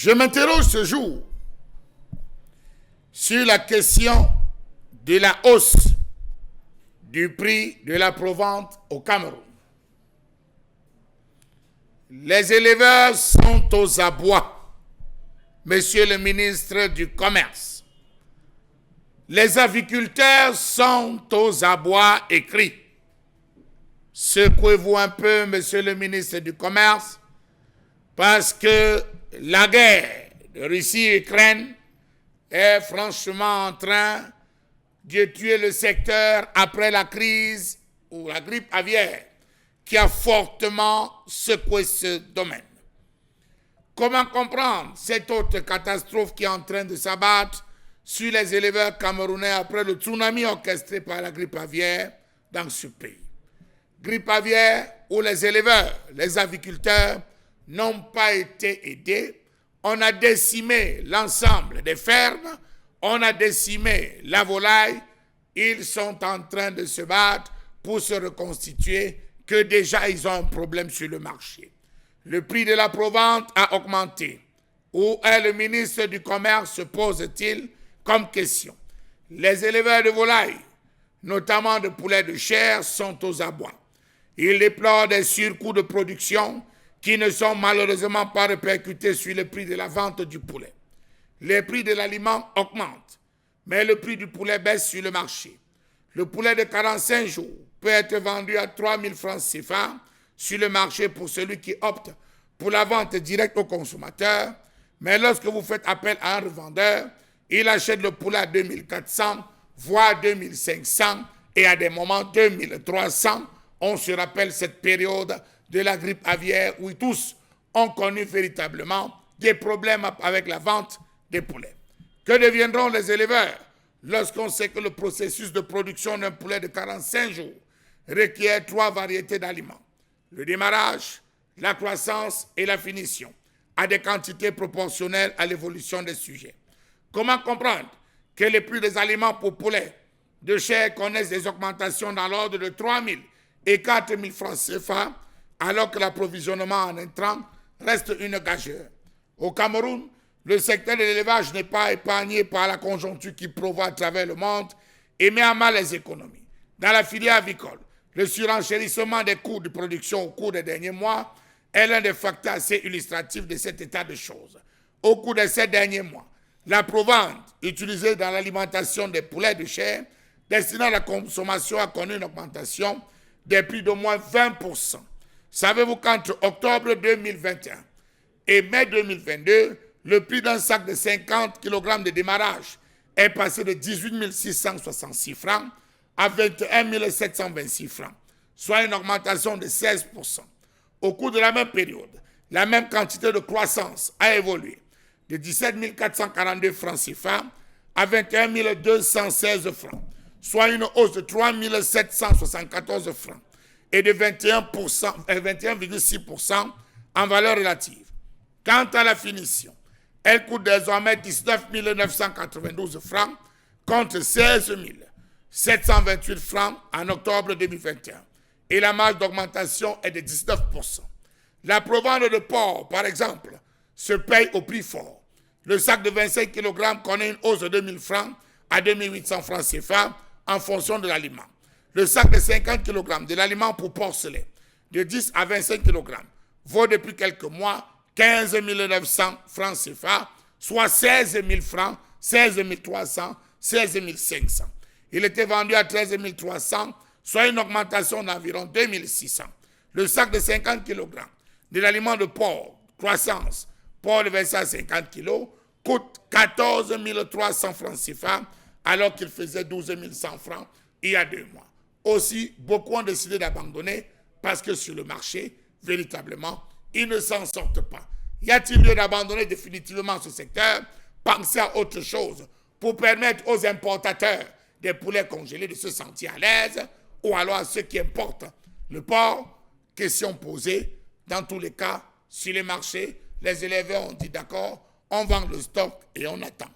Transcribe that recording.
Je m'interroge ce jour sur la question de la hausse du prix de la provente au Cameroun. Les éleveurs sont aux abois, Monsieur le ministre du Commerce. Les aviculteurs sont aux abois écrits. Secouez-vous un peu, Monsieur le ministre du Commerce, parce que la guerre de Russie-Ukraine est franchement en train de tuer le secteur après la crise ou la grippe aviaire qui a fortement secoué ce domaine. Comment comprendre cette autre catastrophe qui est en train de s'abattre sur les éleveurs camerounais après le tsunami orchestré par la grippe aviaire dans ce pays? Grippe aviaire où les éleveurs, les aviculteurs n'ont pas été aidés. On a décimé l'ensemble des fermes, on a décimé la volaille. Ils sont en train de se battre pour se reconstituer, que déjà ils ont un problème sur le marché. Le prix de la provente a augmenté. Où est le ministre du Commerce, se pose-t-il comme question? Les éleveurs de volailles, notamment de poulets de chair, sont aux abois. Ils déplorent des surcoûts de production qui ne sont malheureusement pas répercutés sur le prix de la vente du poulet. Les prix de l'aliment augmentent, mais le prix du poulet baisse sur le marché. Le poulet de 45 jours peut être vendu à 3 000 francs CFA sur le marché pour celui qui opte pour la vente directe au consommateur, mais lorsque vous faites appel à un revendeur, il achète le poulet à 2 400, voire 2 500 et à des moments 2 300. On se rappelle cette période de la grippe aviaire où tous ont connu véritablement des problèmes avec la vente des poulets. Que deviendront les éleveurs lorsqu'on sait que le processus de production d'un poulet de 45 jours requiert 3 variétés d'aliments? Le démarrage, la croissance et la finition, à des quantités proportionnelles à l'évolution des sujets. Comment comprendre que les prix des aliments pour poulets de chair connaissent des augmentations dans l'ordre de 3 000 et 4 000 francs CFA, alors que l'approvisionnement en intrants reste une gageure? Au Cameroun, le secteur de l'élevage n'est pas épargné par la conjoncture qui prévaut à travers le monde et met à mal les économies. Dans la filière avicole, le surenchérissement des coûts de production au cours des derniers mois est l'un des facteurs assez illustratifs de cet état de choses. Au cours de ces derniers mois, la provente utilisée dans l'alimentation des poulets de chair destinée à la consommation a connu une augmentation des prix d'au moins 20%. Savez-vous qu'entre octobre 2021 et mai 2022, le prix d'un sac de 50 kg de démarrage est passé de 18 666 francs à 21 726 francs, soit une augmentation de 16%. Au cours de la même période, la même quantité de croissance a évolué de 17 442 francs CFA à 21 216 francs, soit une hausse de 3 774 francs et de 21,6% en valeur relative. Quant à la finition, elle coûte désormais 19 992 francs contre 16 728 francs en octobre 2021. Et la marge d'augmentation est de 19%. La provente de porc, par exemple, se paye au prix fort. Le sac de 25 kg connaît une hausse de 2 000 francs à 2 800 francs CFA en fonction de l'aliment. Le sac de 50 kg de l'aliment pour porcelet de 10 à 25 kg vaut depuis quelques mois 15 900 francs CFA, soit 16 000 francs, 16 300, 16 500. Il était vendu à 13 300, soit une augmentation d'environ 2 600. Le sac de 50 kg de l'aliment de porc, croissance, porc de 25 à 50 kg, coûte 14 300 francs CFA, alors qu'il faisait 12 100 francs il y a 2 mois. Aussi, beaucoup ont décidé d'abandonner parce que sur le marché, véritablement, ils ne s'en sortent pas. Y a-t-il lieu d'abandonner définitivement ce secteur? Pensez à autre chose pour permettre aux importateurs des poulets congelés de se sentir à l'aise, ou alors à ceux qui importent le porc. Question posée. Dans tous les cas, sur les marchés, les éleveurs ont dit d'accord, on vend le stock et on attend.